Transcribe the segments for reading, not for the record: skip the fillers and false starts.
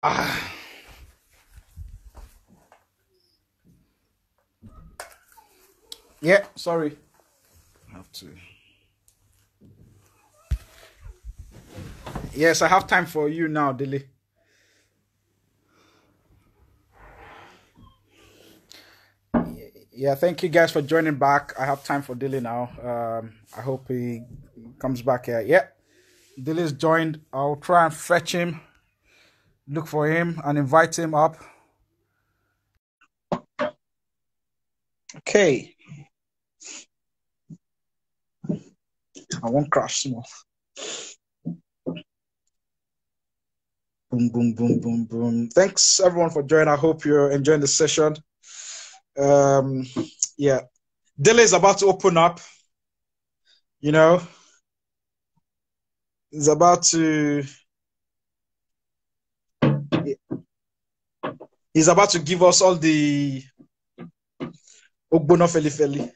Ah, yeah, sorry. I have to. Yes, I have time for you now, Dilly. Yeah, thank you guys for joining back. I have time for Dilly now. I hope he comes back here. Yeah, Dilly's joined. I'll try and fetch him, look for him, and invite him up. Okay. I won't crash small. Boom, boom, boom, boom, boom. Thanks everyone for joining. I hope you're enjoying the session. Um, yeah, Dele is about to open up. You know, he's about to. He's about to give us all the Ogbono Feli Feli.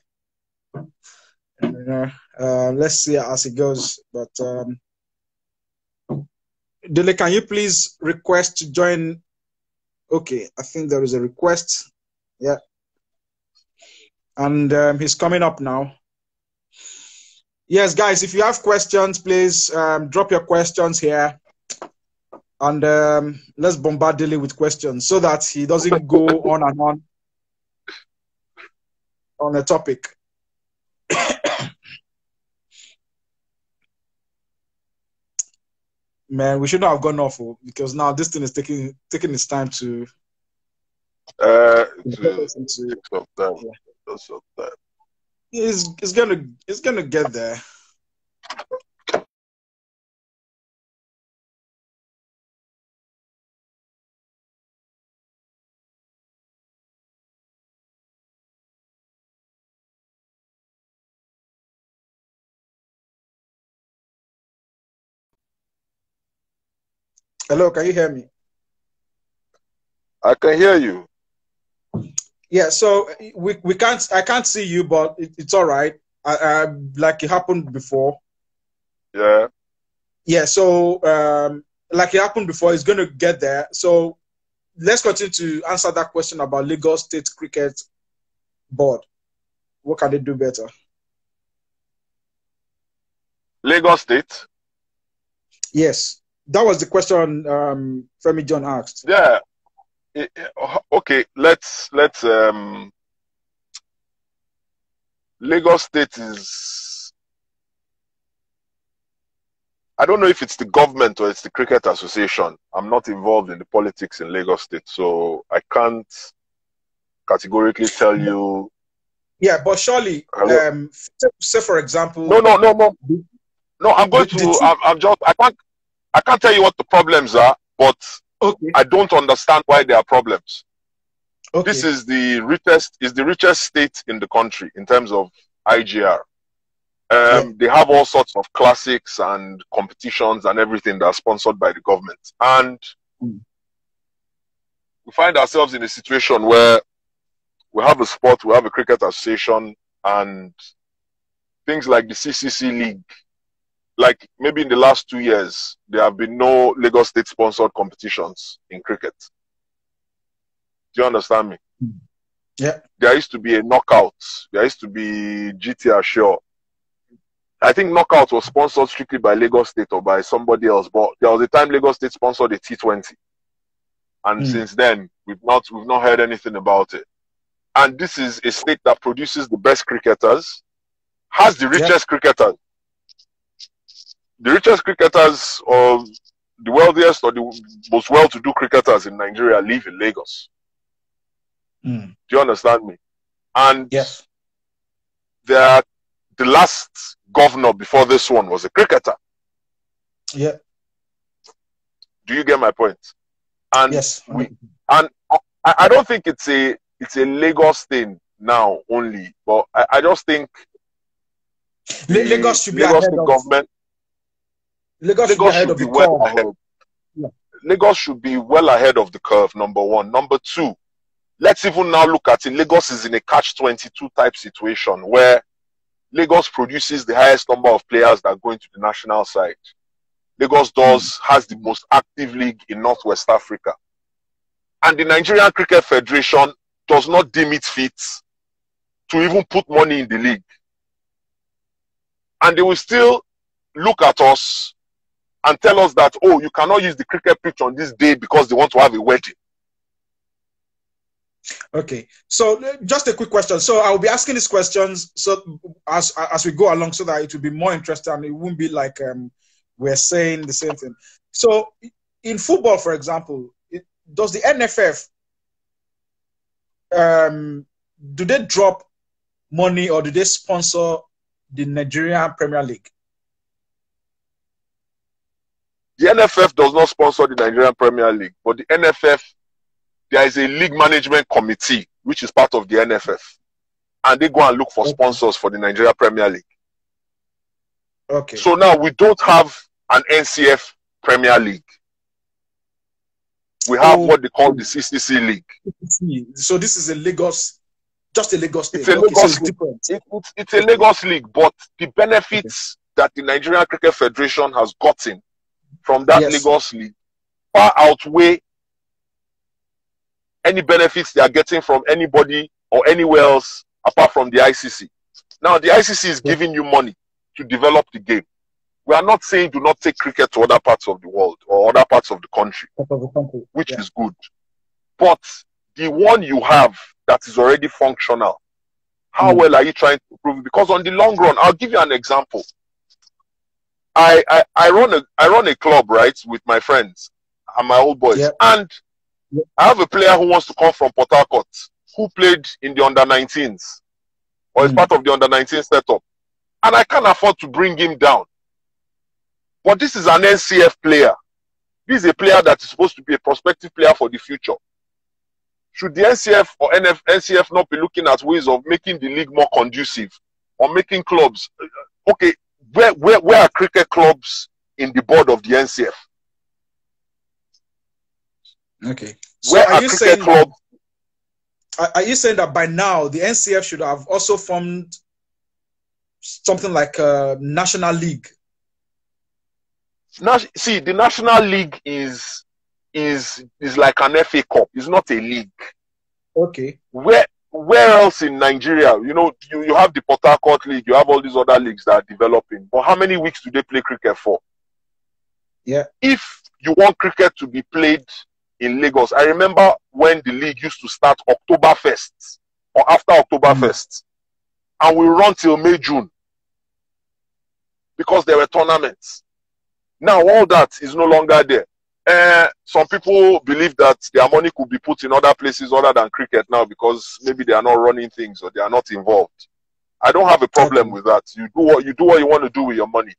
You know, let's see as it goes. But Dele, can you please request to join? Okay, I think there is a request. Yeah, and he's coming up now. Yes, guys, if you have questions, please drop your questions here. And let's bombard Dele with questions so that he doesn't go on and on a topic. Man, we should not have gone off because now this thing is taking its time to take some time. Yeah. It's gonna get there. Hello, can you hear me? I can hear you. Yeah, so we can't. I can't see you, but it's all right. Like it happened before. Yeah. Yeah. So like it happened before, it's gonna get there. So let's continue to answer that question about Lagos State Cricket Board. What can they do better? Lagos State? Yes, that was the question Femi John asked. Yeah. Okay, let's Lagos State is, I don't know if it's the government or it's the Cricket Association. I'm not involved in the politics in Lagos State, so I can't categorically tell you. Yeah, but surely, say for example, no, I'm going to. I can't tell you what the problems are, but okay. I don't understand why there are problems. Okay. This is the richest state in the country in terms of IGR. They have all sorts of classics and competitions and everything that are sponsored by the government. And we find ourselves in a situation where we have a sport, we have a cricket association, and things like the CCC League. Like maybe in the last 2 years, there have been no Lagos State sponsored competitions in cricket. Do you understand me? Yeah. There used to be a knockout. There used to be GT Ashore. I think knockout was sponsored strictly by Lagos State or by somebody else. But there was a time Lagos State sponsored a T20. And since then, we've not heard anything about it. And this is a state that produces the best cricketers, has the richest cricketers. The richest cricketers or the wealthiest or the most well-to-do cricketers in Nigeria live in Lagos. Do you understand me? And yes, the last governor before this one was a cricketer. Yeah. Do you get my point? And yes. I don't think it's a Lagos thing now only, but I just think Lagos should be Lagos ahead of government. Lagos should be well ahead. Lagos should be well ahead of the curve, number one. Number two, let's even now look at it. Lagos is in a catch-22 type situation where Lagos produces the highest number of players that go into the national side. Lagos has the most active league in Northwest Africa. And the Nigerian Cricket Federation does not deem it fit to even put money in the league. And they will still look at us and tell us that, oh, you cannot use the cricket pitch on this day because they want to have a wedding. Okay, so just a quick question. So I'll be asking these questions so as we go along, so that it will be more interesting and it won't be like we're saying the same thing. So in football, for example, does the NFF do they drop money or do they sponsor the Nigerian Premier League? The NFF does not sponsor the Nigerian Premier League, but the NFF, there is a league management committee which is part of the NFF, and they go and look for sponsors for the Nigerian Premier League. Okay. So now we don't have an NCF Premier League. We have what they call the CCC League. So this is a Lagos, just a Lagos thing. It's a Lagos league. It's a Lagos league, but the benefits that the Nigerian Cricket Federation has gotten from that Lagos league far outweigh any benefits they are getting from anybody or anywhere else apart from the ICC. Now, the ICC is giving you money to develop the game. We are not saying do not take cricket to other parts of the world or other parts of the country, which is good. But the one you have that is already functional, how well are you trying to improve it? Because on the long run, I'll give you an example. I run a club, right, with my friends and my old boys. And I have a player who wants to come from Port Harcourt, who played in the under-19s or is part of the under-19 setup. And I can't afford to bring him down. But this is an NCF player. This is a player that is supposed to be a prospective player for the future. Should the NCF or NCF not be looking at ways of making the league more conducive or making clubs? Okay, where are cricket clubs in the board of the NCF? Okay. So where are cricket clubs? Are you saying that by now the NCF should have also formed something like a national league? See, the National League is like an FA Cup. It's not a league. Okay. Where else in Nigeria? You know, you have the Port Harcourt League. You have all these other leagues that are developing. But how many weeks do they play cricket for? Yeah. If you want cricket to be played in Lagos, I remember when the league used to start Oktoberfest or after Oktoberfest, and we run till May, June because there were tournaments. Now, all that is no longer there. Some people believe that their money could be put in other places other than cricket now because maybe they are not running things or they are not involved. I don't have a problem with that. You do what you want to do with your money.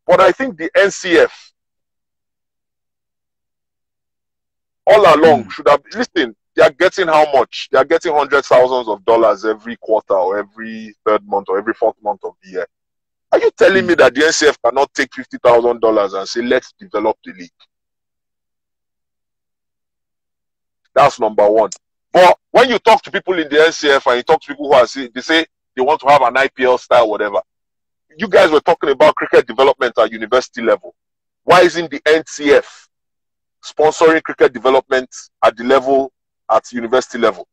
But I think the NCF all along should have, listen, they are getting how much? They are getting hundreds of thousands of dollars every quarter or every third month or every fourth month of the year. Are you telling me that the NCF cannot take $50,000 and say, let's develop the league? That's number one. But when you talk to people in the NCF and you talk to people who are saying, they say they want to have an IPL style, whatever. You guys were talking about cricket development at university level. Why isn't the NCF sponsoring cricket development at the level, at university level?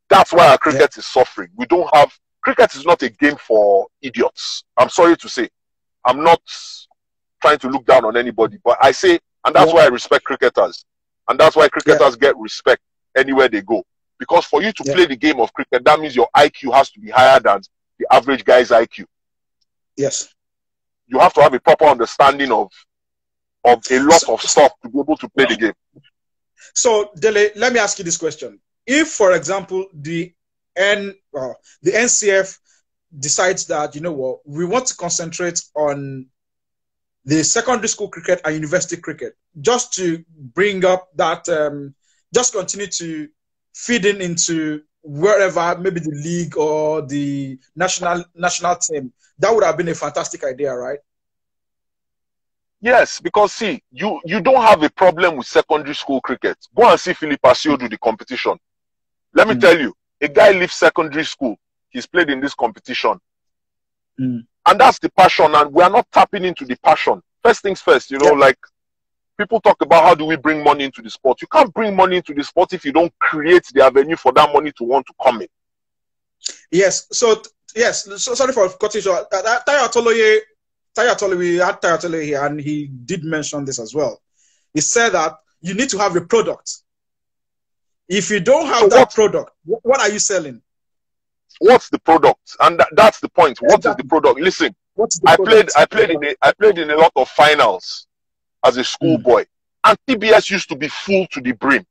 That's why our cricket is suffering. We don't have, cricket is not a game for idiots. I'm sorry to say. I'm not trying to look down on anybody, but I say, and that's why I respect cricketers. And that's why cricketers get respect anywhere they go. Because for you to play the game of cricket, that means your IQ has to be higher than the average guy's IQ. Yes. You have to have a proper understanding of a lot of stuff to be able to play the game. So, Dele, let me ask you this question. If, for example, the NCF decides that, you know what, we want to concentrate on the secondary school cricket and university cricket, just to bring up that, just continue to feed into wherever, maybe the league or the national team, that would have been a fantastic idea, right? Yes, because see, you don't have a problem with secondary school cricket. Go and see Philip Asio do the competition. Let me tell you, a guy leaves secondary school, he's played in this competition. And that's the passion, and we are not tapping into the passion. first things first, you know, like people talk about how do we bring money into the sport. You can't bring money into the sport if you don't create the avenue for that money to want to come in. Yes. So sorry for cutting short. Tayo Atoloye, we had Tayo Atoloye here, and he did mention this as well. He said that you need to have a product. If you don't have that product, what are you selling? What's the product? And that's the point. What is the product? Listen, I played in a lot of finals as a schoolboy, and TBS used to be full to the brim.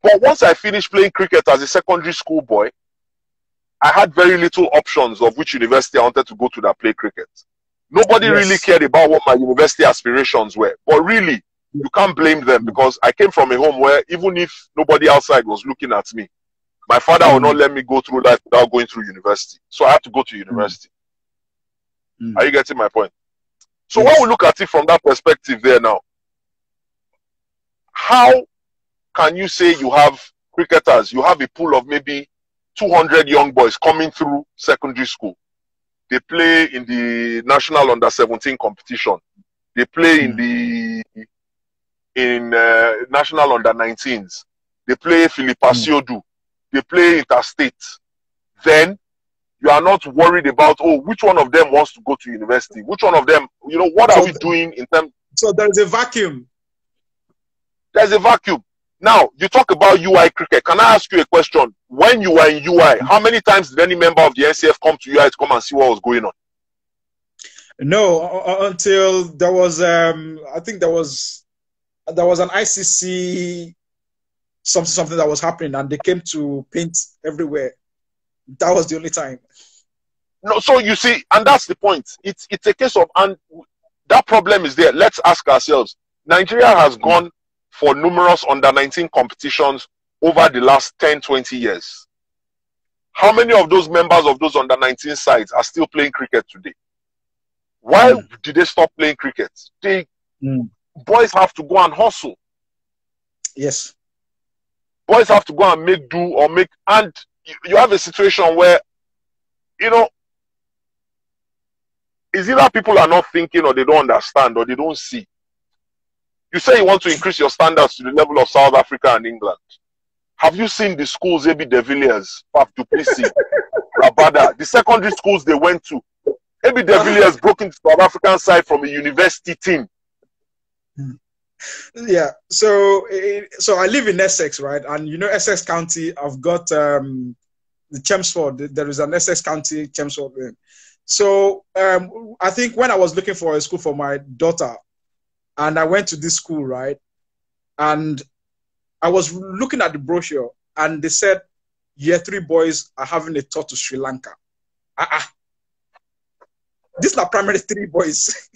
But once I finished playing cricket as a secondary school boy, I had very little options of which university I wanted to go to that play cricket. Nobody really cared about what my university aspirations were. But really, you can't blame them, because I came from a home where even if nobody outside was looking at me, my father would not let me go through life without going through university. So I had to go to university. Are you getting my point? So when we look at it from that perspective there now, how can you say you have cricketers, you have a pool of maybe 200 young boys coming through secondary school? They play in the national under-17 competition. They play in the national under-19s. They play Philippa Siodu. They play interstate. Then you are not worried about, oh, which one of them wants to go to university? Which one of them, you know, what are we doing in terms? So there's a vacuum. There's a vacuum. Now, you talk about UI cricket. Can I ask you a question? When you were in UI, how many times did any member of the NCF come to UI to come and see what was going on? No, until there was, I think there was an ICC something that was happening, and they came to paint everywhere. That was the only time. No, so you see, and that's the point. It's a case of, and that problem is there. Let's ask ourselves. Nigeria has gone for numerous under-19 competitions over the last 10, 20 years. How many of those members of those under-19 sides are still playing cricket today? Why did they stop playing cricket? Boys have to go and hustle. Yes. Boys have to go and make do or make, and you have a situation where, you know, it's either people are not thinking, or they don't understand, or they don't see. You say you want to increase your standards to the level of South Africa and England. Have you seen the schools, A.B. de Villiers, Pap du Plessis, Rabada, the secondary schools they went to? A.B. de Villiers broke into South African side from a university team. Yeah, so I live in Essex, right? And you know, Essex County, I've got the Chelmsford. There is an Essex County Chelmsford. So I think when I was looking for a school for my daughter, and I went to this school, right? And I was looking at the brochure, and they said, year 3 boys are having a tour to Sri Lanka. These are primary 3 boys.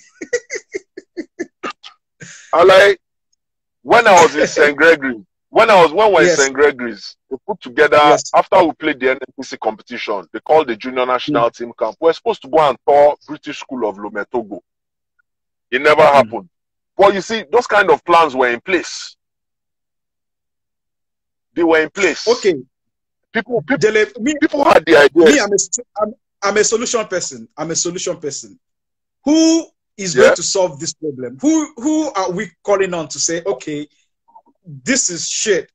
Like, when I was in St. Gregory, when we were in St. Gregory's, we put together, after we played the NMPC competition, they called the junior national team camp. We were supposed to go and tour British School of Lome Togo. It never happened. But you see, those kind of plans were in place. They were in place. Okay. People had the idea. Me, I'm a solution person. I'm a solution person. Who is going to solve this problem? Who are we calling on to say, okay, this is shit?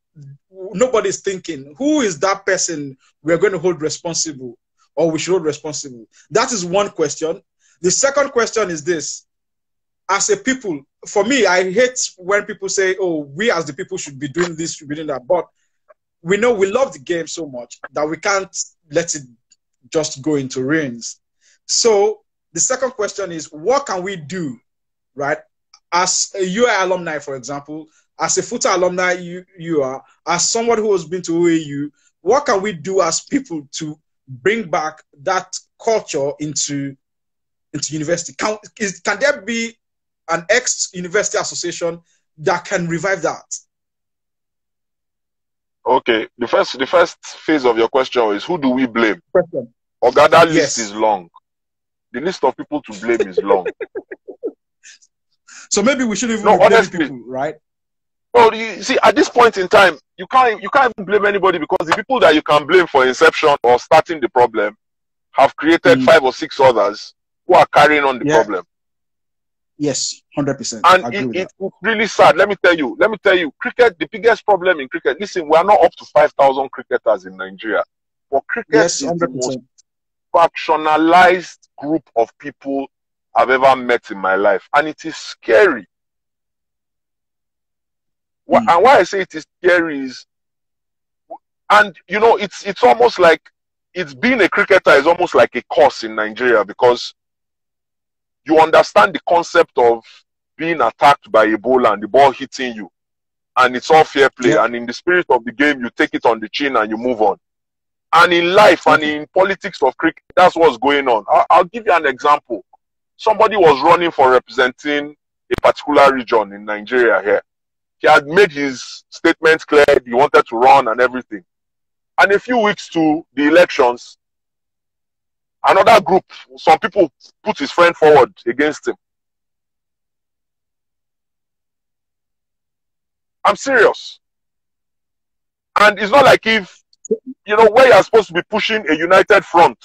Nobody's thinking. Who is that person we're going to hold responsible, or we should hold responsible? That is one question. The second question is this. As a people, for me, I hate when people say, oh, we as the people should be doing this, should be doing that. But we know we love the game so much that we can't let it just go into ruins. So the second question is, what can we do, right? As a UI alumni, for example, as a FUTA alumni you are, as someone who has been to OAU, what can we do as people to bring back that culture into university? Can there be an ex-university association that can revive that? Okay, the first phase of your question is, who do we blame? Or that list is long. The list of people to blame is long. So maybe we shouldn't even blame people, right? Well, you see, at this point in time, you can't even blame anybody, because the people that you can blame for inception or starting the problem have created 5 or 6 others who are carrying on the problem. Yes, 100%. And I agree with that. it's really sad. Let me tell you, cricket, the biggest problem in cricket, listen, we are not up to 5,000 cricketers in Nigeria. But cricket Yes, is the 100%. most factionalized group of people I've ever met in my life. And it is scary. And why I say it is scary is, and you know, it's almost like, it's being a cricketer is almost like a curse in Nigeria, because you understand the concept of being attacked by a bowler and the ball hitting you, and it's all fair play. Yeah. And in the spirit of the game, you take it on the chin and you move on. And in life and in politics of cricket, that's what's going on. I'll give you an example. Somebody was running for representing a particular region in Nigeria here. He had made his statement clear, he wanted to run and everything. And a few weeks to the elections, another group, some people put his friend forward against him. I'm serious. And it's not like if, you know, where you're supposed to be pushing a united front,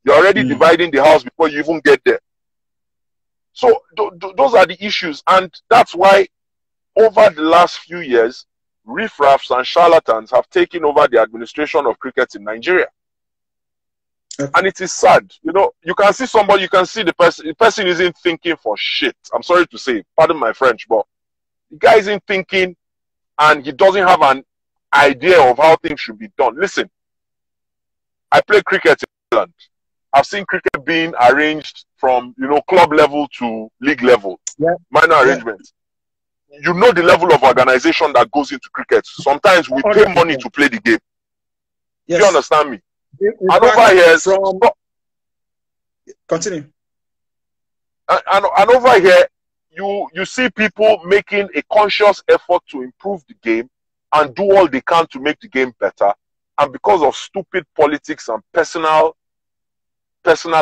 you're already dividing the house before you even get there. So those are the issues. And that's why over the last few years, riffraffs and charlatans have taken over the administration of cricket in Nigeria. And it is sad. You know, you can see somebody, you can see the person isn't thinking for shit. I'm sorry to say, pardon my French, but the guy isn't thinking, and he doesn't have an idea of how things should be done. Listen, I play cricket in England. I've seen cricket being arranged from, you know, club level to league level, minor arrangements. You know the level of organization that goes into cricket. Sometimes we pay money to play the game. Yes. Do you understand me? And over here, continue. And over here, you see people making a conscious effort to improve the game and do all they can to make the game better. And because of stupid politics and personal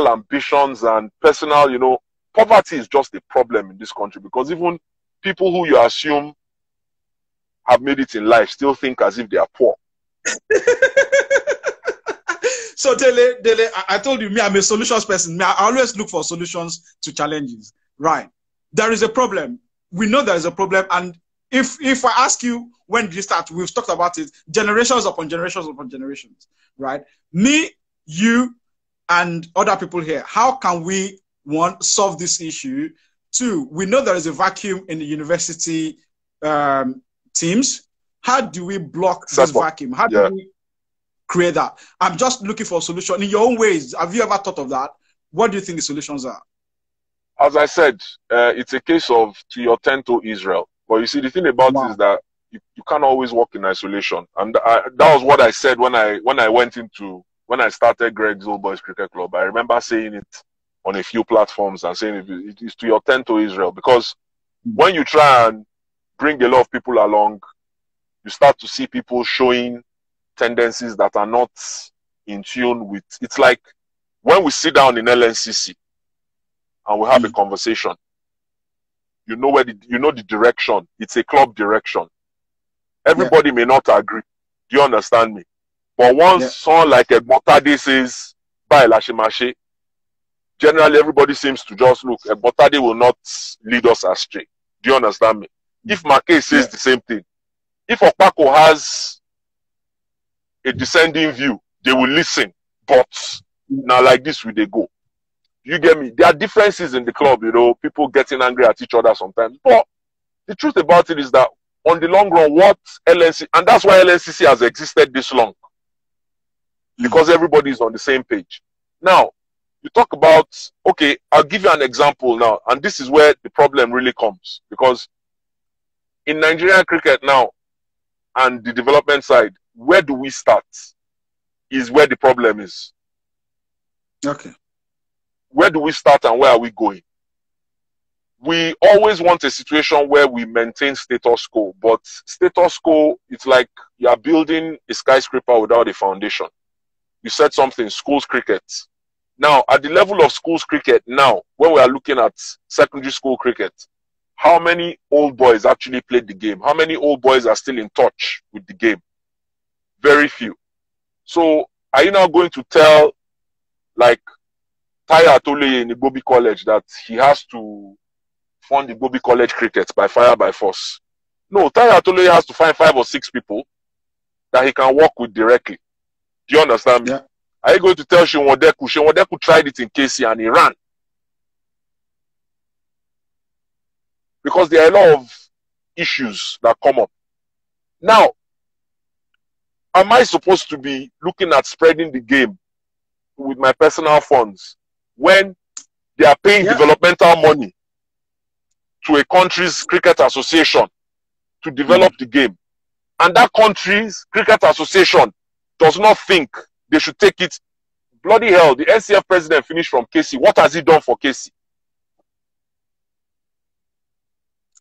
ambitions and personal, you know, poverty is just a problem in this country, because even people who you assume have made it in life still think as if they are poor. So Dele, I told you, me, I'm a solutions person. I always look for solutions to challenges. Right. There is a problem. We know there is a problem. And if I ask you, when did you start? We've talked about it. Generations upon generations upon generations. Right. Me, you, and other people here. How can we, one, solve this issue? Two, we know there is a vacuum in the university teams. How do we block this vacuum? How do we create that? I'm just looking for a solution. In your own ways, have you ever thought of that? What do you think the solutions are? As I said, it's a case of to your tent, to Israel. But you see, the thing about it is that you can't always work in isolation. And that was what I said when I started Greg's Old Boys Cricket Club. I remember saying it on a few platforms and saying it is to your tent, to Israel. Because when you try and bring a lot of people along, you start to see people showing tendencies that are not in tune with. It's like when we sit down in LNCC and we have a conversation, you know the direction. It's a club direction. Everybody may not agree. Do you understand me? But once someone like Egbotade says, "Bye, Lashimashe," generally everybody seems to just look. Egbotade will not lead us astray. Do you understand me? If Make says the same thing, if Okpako has a descending view, they will listen. But now like this, will they go? You get me? There are differences in the club, you know, people getting angry at each other sometimes. But the truth about it is that on the long run, what LNC, and that's why LNCC has existed this long. Because everybody is on the same page. Now, you talk about, okay, I'll give you an example now. And this is where the problem really comes. Because in Nigerian cricket now, and the development side, where do we start? Is where the problem is. Okay. Where do we start and where are we going? We always want a situation where we maintain status quo, but status quo, it's like you're building a skyscraper without a foundation. You said something, schools cricket. Now, at the level of schools cricket now, when we are looking at secondary school cricket, how many old boys actually played the game? How many old boys are still in touch with the game? Very few. So, are you now going to tell, like, Tayo Atole in Igbobi College that he has to fund Igbobi College cricket by fire by force. No, Tayo Atole has to find 5 or 6 people that he can work with directly. Do you understand me? Yeah. Are you going to tell Shewondeku? Shewondeku tried it in KC and he ran. Because there are a lot of issues that come up. Now, am I supposed to be looking at spreading the game with my personal funds when they are paying developmental money to a country's cricket association to develop the game? And that country's cricket association does not think they should take it. Bloody hell, the NCF president finished from KC. What has he done for KC?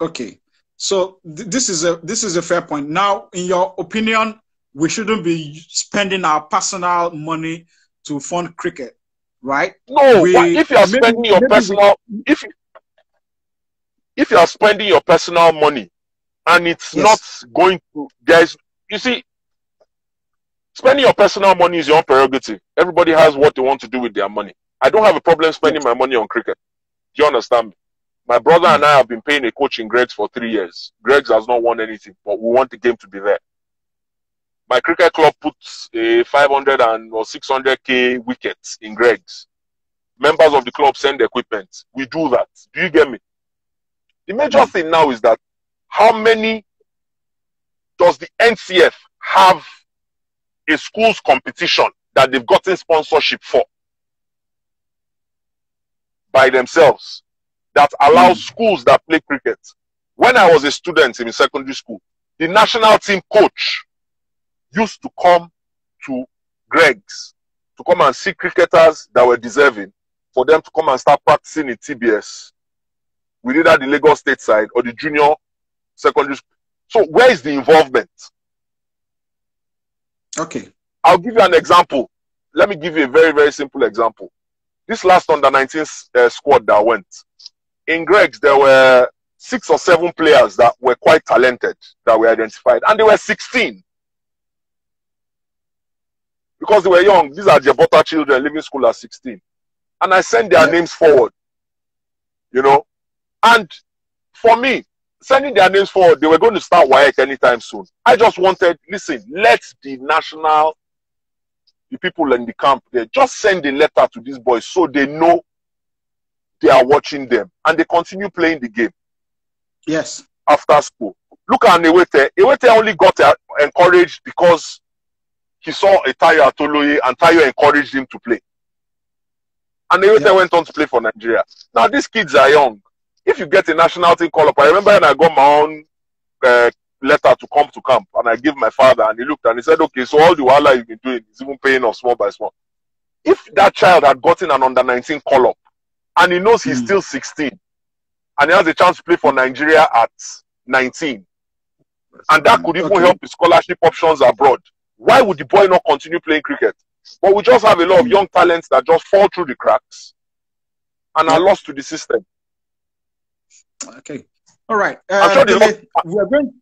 Okay, so this is a fair point. Now, in your opinion, we shouldn't be spending our personal money to fund cricket, right? No, if you are spending your personal, if you are spending your personal money and it's not going to, guys, you see, spending your personal money is your own prerogative. Everybody has what they want to do with their money. I don't have a problem spending my money on cricket. Do you understand me? My brother and I have been paying a coach in Greg's for 3 years. Greg's has not won anything, but we want the game to be there. My cricket club puts a 500 or 600k wickets in Greg's. Members of the club send equipment. We do that. Do you get me? The major thing now is that how many does the NCF have a schools competition that they've gotten sponsorship for by themselves that allows schools that play cricket? When I was a student in secondary school, the national team coach used to come to Greg's to come and see cricketers that were deserving for them to come and start practicing in TBS with either the Lagos State side or the junior secondary school. So where is the involvement? Okay. I'll give you an example. Let me give you a very, very simple example. This last under-19 squad that went, in Greg's, there were 6 or 7 players that were quite talented that were identified, and they were 16. Because they were young. These are Jebota children leaving school at 16. And I sent their names forward. You know? And for me, sending their names forward, they were going to start WAEC anytime soon. I just wanted, listen, let the people in the camp there, just send a letter to these boys so they know they are watching them. And they continue playing the game. Yes. After school. Look at Ewete. Ewete only got encouraged because he saw a Tayo Atoloye and Tayo encouraged him to play. And Ewete went on to play for Nigeria. Now, these kids are young. If you get a national team call-up, I remember when I got my own letter to come to camp, and I gave my father, and he looked and he said, okay, so all the while you've been doing is even paying off small by small. If that child had gotten an under-19 call-up, and he knows he's still 16, and he has a chance to play for Nigeria at 19, and that could even help his scholarship options abroad, why would the boy not continue playing cricket? But we just have a lot of young talents that just fall through the cracks and are lost to the system. Okay. All right. I'm sure we are going,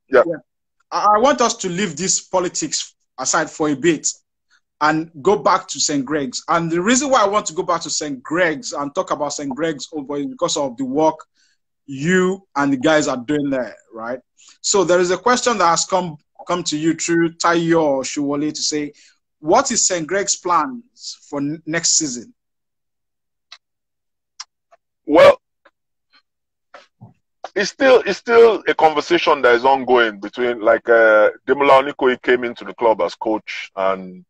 I want us to leave this politics aside for a bit and go back to St. Greg's. And the reason why I want to go back to St. Greg's and talk about St. Greg's over is because of the work you and the guys are doing there, right? So there is a question that has come to you through Tayo Shuwole to say, what is St. Greg's plans for next season? Well, it's still a conversation that is ongoing between, like, Demola Onikoyi came into the club as coach, and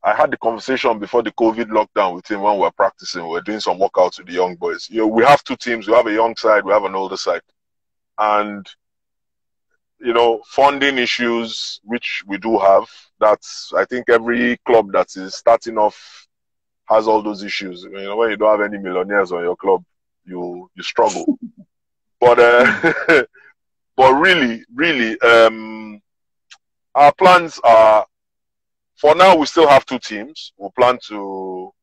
I had the conversation before the COVID lockdown with him when we were practicing. We were doing some workouts with the young boys. You know, we have 2 teams. We have a young side, we have an older side. And, you know, funding issues, which we do have, that's, I think every club that is starting off has all those issues. You know, when you don't have any millionaires on your club, you struggle. But but really, our plans are, for now we still have 2 teams. We'll plan to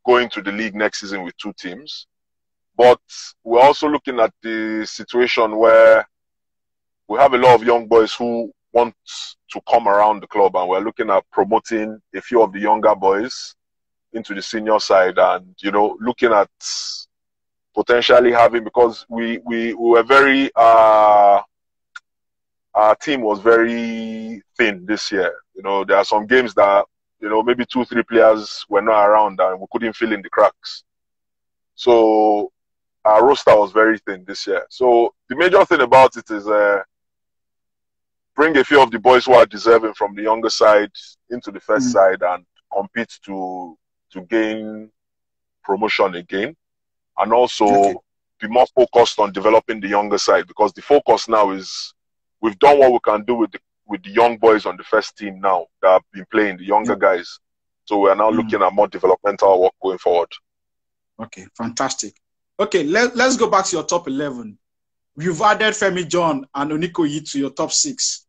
go into the league next season with 2 teams. But we're also looking at the situation where we have a lot of young boys who want to come around the club, and we're looking at promoting a few of the younger boys into the senior side, and you know, looking at potentially having, because we were very our team was very thin this year. You know, there are some games that, you know, maybe 2-3 players were not around and we couldn't fill in the cracks. So our roster was very thin this year. So the major thing about it is bring a few of the boys who are deserving from the younger side into the first side and compete to gain promotion again, and also be more focused on developing the younger side, because the focus now is we've done what we can do with the young boys on the first team now that have been playing, the younger guys. So we are now looking at more developmental work going forward. Okay, fantastic. Okay, let's go back to your top 11. You've added Femi John and Onikoyi to your top 6.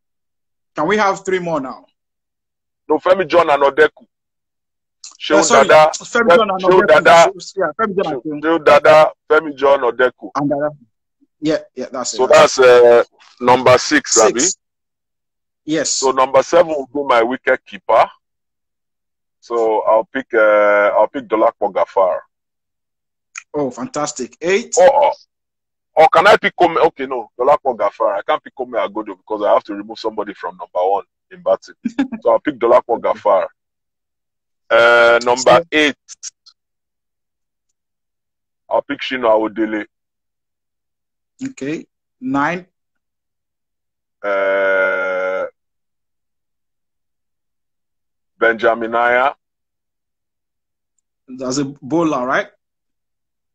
Can we have 3 more now? No, Femi John and Odeku. Femi John and Odeku. Yeah, that's it. So that's number 6, Abi. Yes. So number 7 will be my wicket keeper. So I'll pick Dolapo Gafar. Oh, fantastic. 8. Or can I pick Kome? Okay, no, Dolapo Gafar. I can't pick Kome Agodo because I have to remove somebody from number 1 in batting. So I'll pick Dolapo Gafar. Number 8, I'll pick Shino Awodele. Okay. 9. Benjamin Aya. As a bowler, right?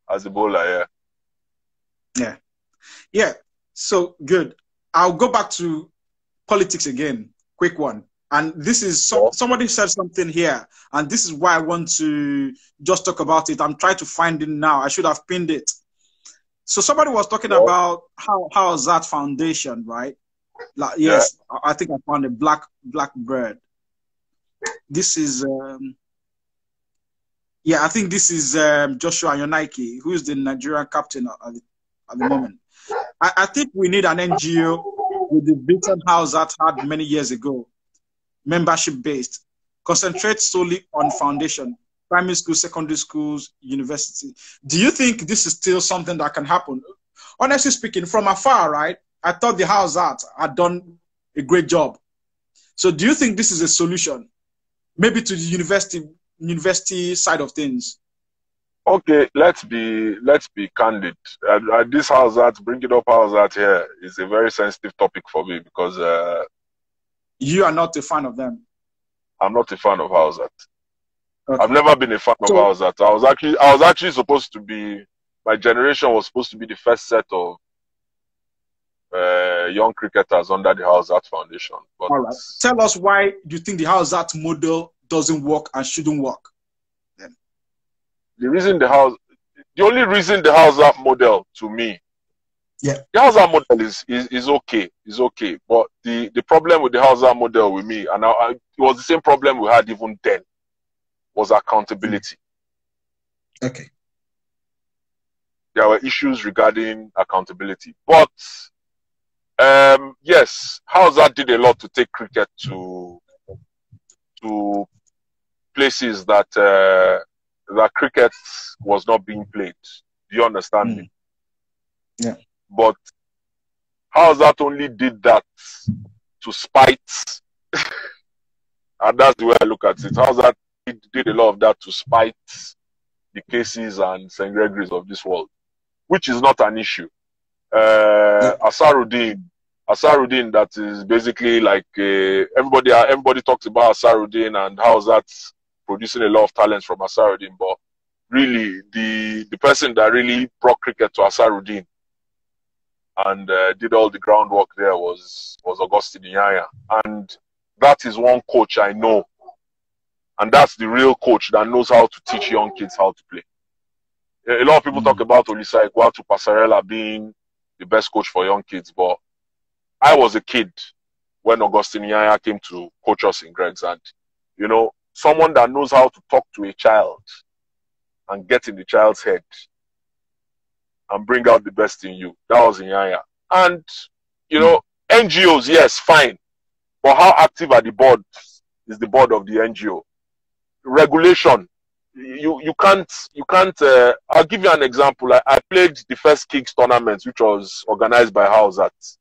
As a bowler, yeah. Yeah. So good. I'll go back to politics again. Quick one. And this is somebody said something here, and this is why I want to just talk about it. I'm trying to find it now. I should have pinned it. So somebody was talking about how is that foundation, right? Like, yes, I think I found a black bird. This is I think this is Joshua Yonaike, who is the Nigerian captain at the moment. I think we need an NGO with the Beaton House that had many years ago, membership-based, concentrate solely on foundation, primary schools, secondary schools, university. Do you think this is still something that can happen? Honestly speaking, from afar, right, I thought the House Art had done a great job. So do you think this is a solution? Maybe to the university side of things? Okay, let's be candid. This House Art, bringing up House Art here is a very sensitive topic for me because you are not a fan of them. I'm not a fan of House Art. Okay. I've never been a fan of House Art. I was actually supposed to be, my generation was supposed to be the first set of young cricketers under the House Art Foundation. But all right. Tell us why you think the House Art model doesn't work and shouldn't work. Then. The only reason the House Art model to me, the House Art model is okay. It's okay. But the problem with the House Art model with me, and it was the same problem we had even then, was accountability. Okay. There were issues regarding accountability. But yes, House Art did a lot to take cricket to places that that cricket was not being played. Do you understand me? Yeah. But House Art only did that to spite, and that's the way I look at it. House Art did a lot of that to spite the cases and St. Gregory's of this world, which is not an issue. Asaruddin, that is basically like everybody talks about Asaruddin and how that's producing a lot of talents from Asaruddin, but really the person that really brought cricket to Asaruddin and did all the groundwork there was Augustine Inyanya, and that is one coach I know, and that's the real coach that knows how to teach young kids how to play. A lot of people talk about Olisa Iguatu Passarella being the best coach for young kids, but I was a kid when Augustine Inyanya came to coach us in Greg's, and you know, someone that knows how to talk to a child and get in the child's head and bring out the best in you. That was Inyanya. And you know, NGOs, yes, fine, but how active are the board? Is the board of the NGO? Regulation. you can't I'll give you an example. I played the first Kings tournament, which was organized by Housat,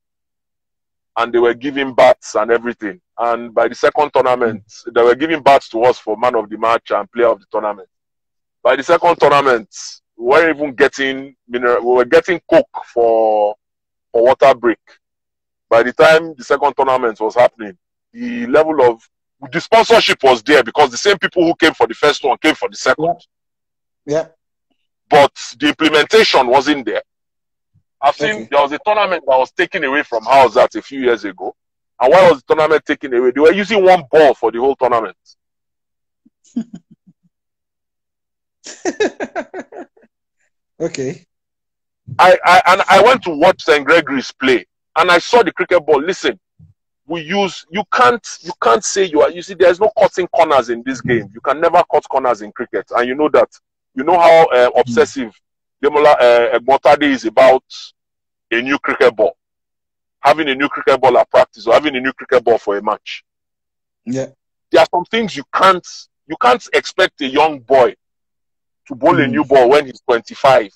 and they were giving bats and everything. And by the second tournament, they were giving bats to us for man of the match and player of the tournament. By the second tournament, we weren't even getting mineral. We were getting Coke for water break. By the time the second tournament was happening, the level of the sponsorship was there because the same people who came for the first one came for the second. Yeah. But the implementation wasn't there. I've seen there was a tournament that was taken away from Housat a few years ago. And why was the tournament taken away? They were using one ball for the whole tournament. Okay. I went to watch St. Gregory's play, and I saw the cricket ball. Listen, you can't say you see, there's no cutting corners in this game. You can never cut corners in cricket, and you know that. You know how obsessive Demola Egmotade is about a new cricket ball, having a new cricket ball at practice or having a new cricket ball for a match. Yeah, there are some things you can't expect a young boy to bowl a new ball when he's 25.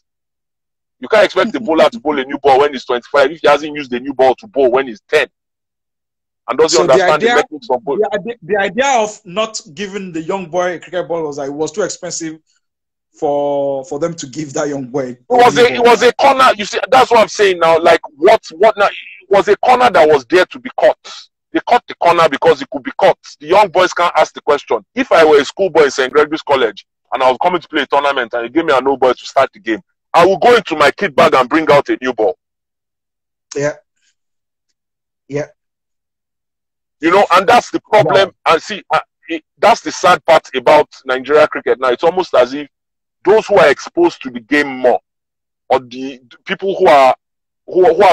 You can't expect a bowler to bowl a new ball when he's 25 if he hasn't used a new ball to bowl when he's 10. And doesn't understand the mechanics of bowl. The idea of not giving the young boy a cricket ball was like, it was too expensive for them to give that young boy. It was a corner. You see, that's what I'm saying now. Like what now? It was a corner that was there to be cut. They cut the corner because it could be cut. The young boys can't ask the question. If I were a schoolboy in St. Gregory's College and I was coming to play a tournament and you gave me an old boy to start the game, I will go into my kit bag and bring out a new ball. Yeah. Yeah. You know, and that's the problem. And see, that's the sad part about Nigeria cricket now. It's almost as if those who are exposed to the game more, or the people who are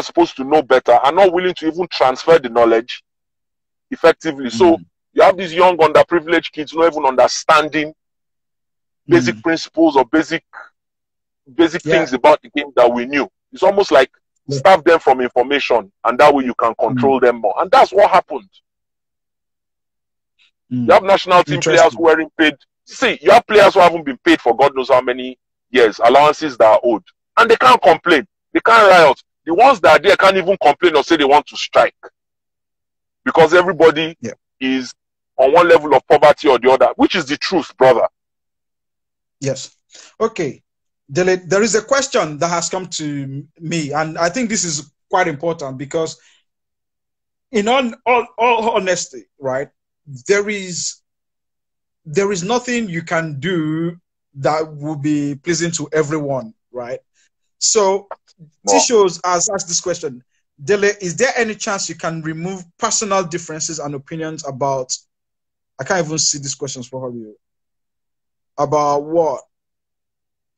supposed to know better, are not willing to even transfer the knowledge effectively. So you have these young underprivileged kids not even understanding basic principles or basic things about the game that we knew. It's almost like starve them from information, and that way you can control them more. And that's what happened. You have national team players who weren't paid. See, you have players who haven't been paid for God knows how many years, allowances that are owed. And they can't complain. They can't riot. The ones that are there can't even complain or say they want to strike. Because everybody is on one level of poverty or the other, which is the truth, brother. Yes. Okay. Dele, there is a question that has come to me, and I think this is quite important because in all honesty, right, there is nothing you can do that will be pleasing to everyone, right? So Tishos has asked this question. Dele, is there any chance you can remove personal differences and opinions about, I can't even see these questions for you. About what?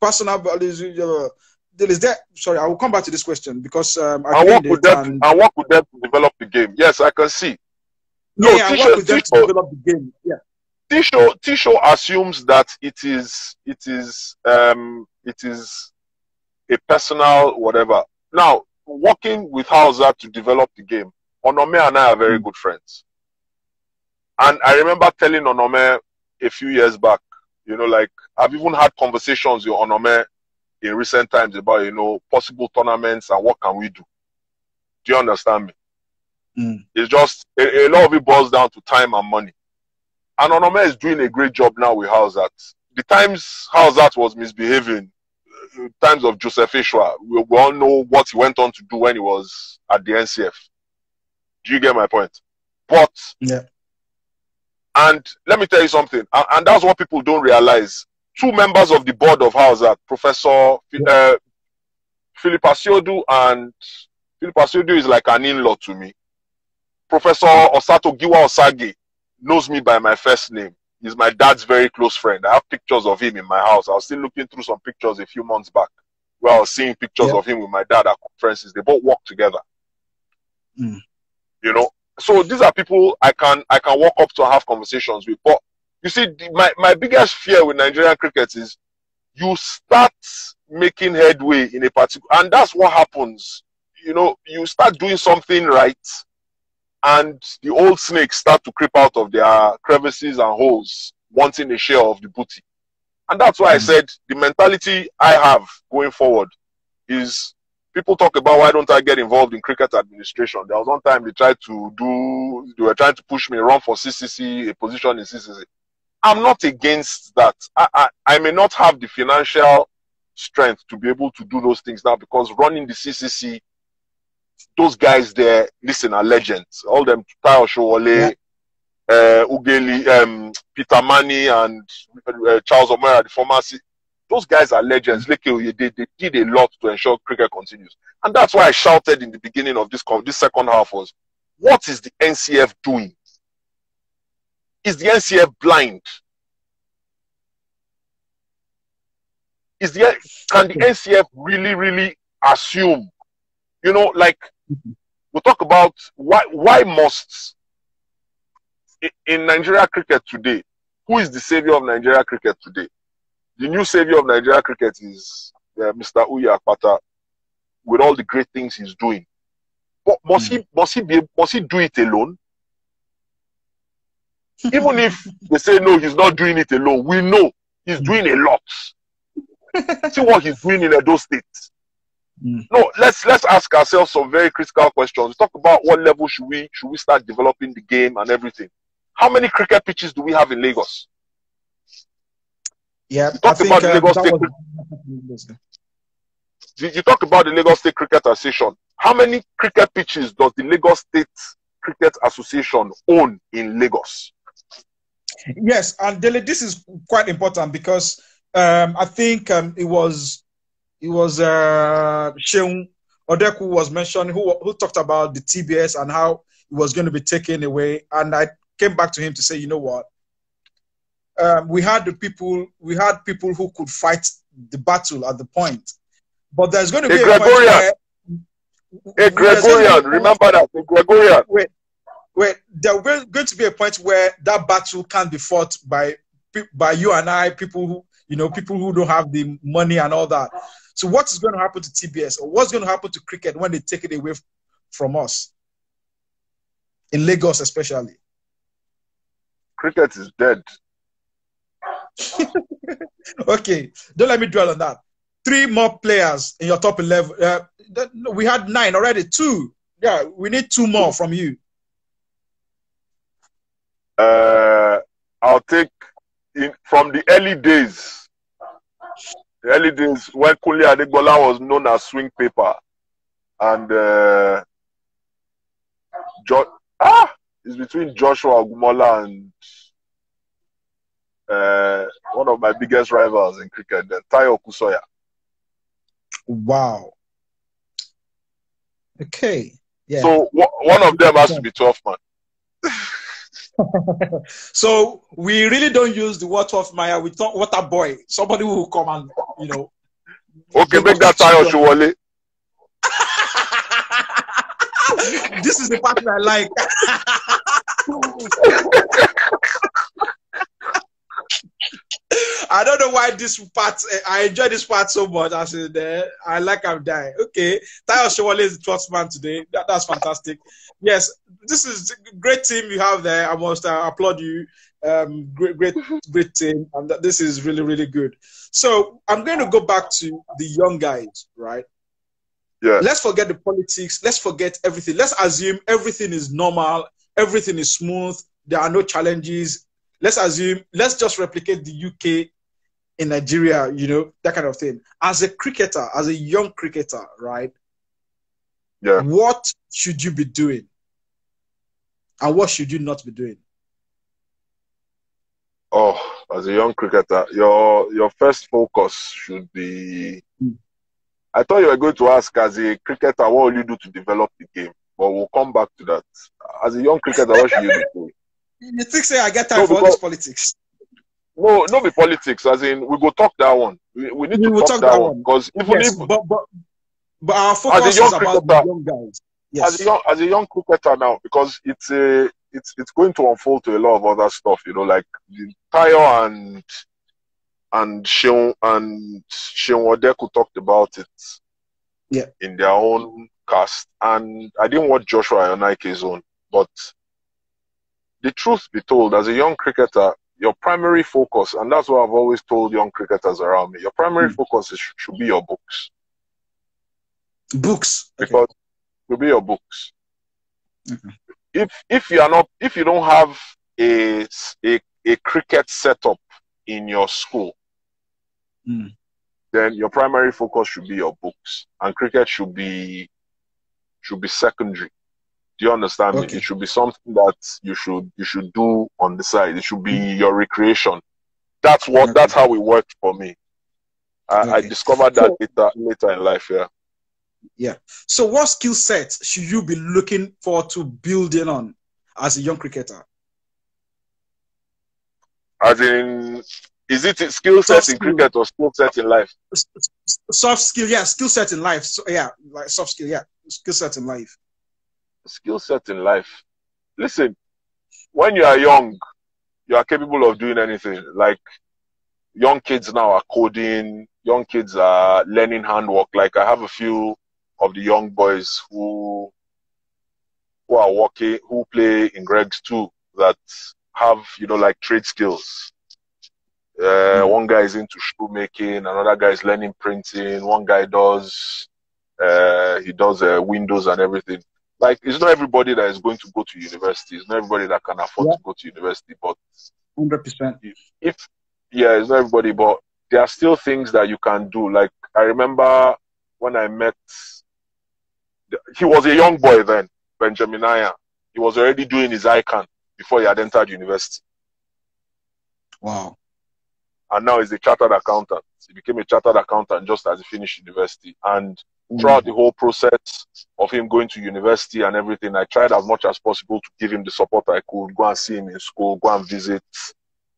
Personal values. Is there, sorry, I will come back to this question because I work with them to develop the game. Yes, I can see. No, I work with them to develop the game. Yeah. Tisho assumes that it is a personal whatever. Now, working with Housat to develop the game, Onome and I are very good friends. And I remember telling Onome a few years back, you know, like I've even had conversations with Onome in recent times about, you know, possible tournaments and what can we do. Do you understand me? It's just a lot of it boils down to time and money. And Onome is doing a great job now with Housat. The times Housat was misbehaving, times of Joseph Ishwa, we all know what he went on to do when he was at the NCF. Do you get my point? But and let me tell you something, and that's what people don't realize. Two members of the board of Housat, Professor Philip Asiodu, and Philip Asiodu is like an in-law to me. Professor Osato Giwa Osage knows me by my first name. He's my dad's very close friend. I have pictures of him in my house. I was still looking through some pictures a few months back where I was seeing pictures of him with my dad at conferences. They both work together. You know, so these are people I can walk up to and have conversations with. But you see, my biggest fear with Nigerian cricket is you start making headway in a particular, and that's what happens. You know, you start doing something right, and the old snakes start to creep out of their crevices and holes, wanting a share of the booty. And that's why I said the mentality I have going forward is, people talk about why don't I get involved in cricket administration. There was one time they were trying to push me to run for CCC, a position in CCC. I'm not against that. I may not have the financial strength to be able to do those things now, because running the CCC, those guys there, listen, are legends. All them, Tayo Showole, Ugeli, Peter Mani, and Charles Omera, the former. Those guys are legends. They did a lot to ensure cricket continues. And that's why I shouted in the beginning of this second half was, what is the NCF doing? Is the NCF blind? Can the NCF really assume? You know, like, we talk about why must, in Nigeria cricket today, who is the savior of Nigeria cricket today? The new savior of Nigeria cricket is Mr. Uye Akpata, with all the great things he's doing. But must he do it alone? Even if they say no, he's not doing it alone, we know he's doing a lot. See what he's doing in Edo State. No, let's ask ourselves some very critical questions. Talk about what level should we start developing the game and everything. How many cricket pitches do we have in Lagos? Yeah, you talk about the Lagos State Cricket Association. How many cricket pitches does the Lagos State Cricket Association own in Lagos? Yes, and Dele, this is quite important because I think it was Sheung Odeku was mentioned who talked about the TBS and how it was going to be taken away, and I came back to him to say, you know what, we had people who could fight the battle at the point, but there's going to be a Gregorian. Remember that, a Gregorian. Wait, there's going to be a point where that battle can't be fought by you and I, people who don't have the money and all that. So what is going to happen to TBS, or what's going to happen to cricket when they take it away from us? In Lagos especially. Cricket is dead. Okay, don't let me dwell on that. 3 more players in your top 11. We had 9 already. 2. Yeah, we need 2 more from you. I'll take from the early days. The early days when Kunle Adegbola was known as Swing Paper, and it's between Joshua Ogumola and one of my biggest rivals in cricket, Tayo Kusoya. Wow. Okay. Yeah. So one of them has to be 12 man. So we really don't use the word 12 man. We talk water boy, somebody who will come and Okay, make that Tayo Showole. This is the part I like. I don't know why this part, I enjoy this part so much. I said, I like I'm dying. Okay, Tayo Showole is the 12th man today. That's fantastic. Yes, this is a great team you have there. I must applaud you. Great team. And this is really, really good. So I'm going to go back to the young guys, right? Yeah. Let's forget the politics. Let's forget everything. Let's assume everything is normal. Everything is smooth. There are no challenges. Let's just replicate the UK in Nigeria, that kind of thing. As a cricketer, as a young cricketer, right? Yeah. What should you be doing? And what should you not be doing? Oh, as a young cricketer, your first focus should be... I thought you were going to ask, as a cricketer, what will you do to develop the game? But we'll come back to that. As a young cricketer, what should you be doing? You think I get time for all this politics? No, not be politics. As in, we go talk that one. We need to talk that one because but our focus is about the young guys. Yes. As a young cricketer now, because it's going to unfold to a lot of other stuff. Like Tayo and Sheung Odeku talked about it. Yeah. In their own cast, and I didn't watch Joshua Onaike's own, but the truth be told, as a young cricketer, your primary focus, and that's what I've always told young cricketers around me, your primary focus should be your books. Books. Because it should be your books. If you don't have a cricket setup in your school, then your primary focus should be your books, and cricket should be secondary. Do you understand me? It should be something that you should do on the side. It should be your recreation. That's how it worked for me. I discovered that later in life. Yeah. So what skill set should you be looking forward to building on as a young cricketer? As in, is it a skill set in cricket or skill set in life? Soft skill, yeah. Skill set in life. So, yeah, like soft skill, yeah. Skill set in life. Skill set in life. Listen, when you are young, you are capable of doing anything. Like, young kids now are coding, young kids are learning handwork. Like, I have a few of the young boys who are working, who play in Greg's too, that have, like trade skills. One guy is into shoemaking, another guy is learning printing, one guy does windows and everything. Like, it's not everybody that is going to go to university. It's not everybody that can afford to go to university, but 100%. It's not everybody, but there are still things that you can do. Like, I remember when I met, he was a young boy then, Benjamin Aya. He was already doing his ICANN before he had entered university. Wow. And now he's a chartered accountant. He became a chartered accountant just as he finished university. And throughout the whole process of him going to university and everything, I tried as much as possible to give him the support I could, go and see him in school, go and visit,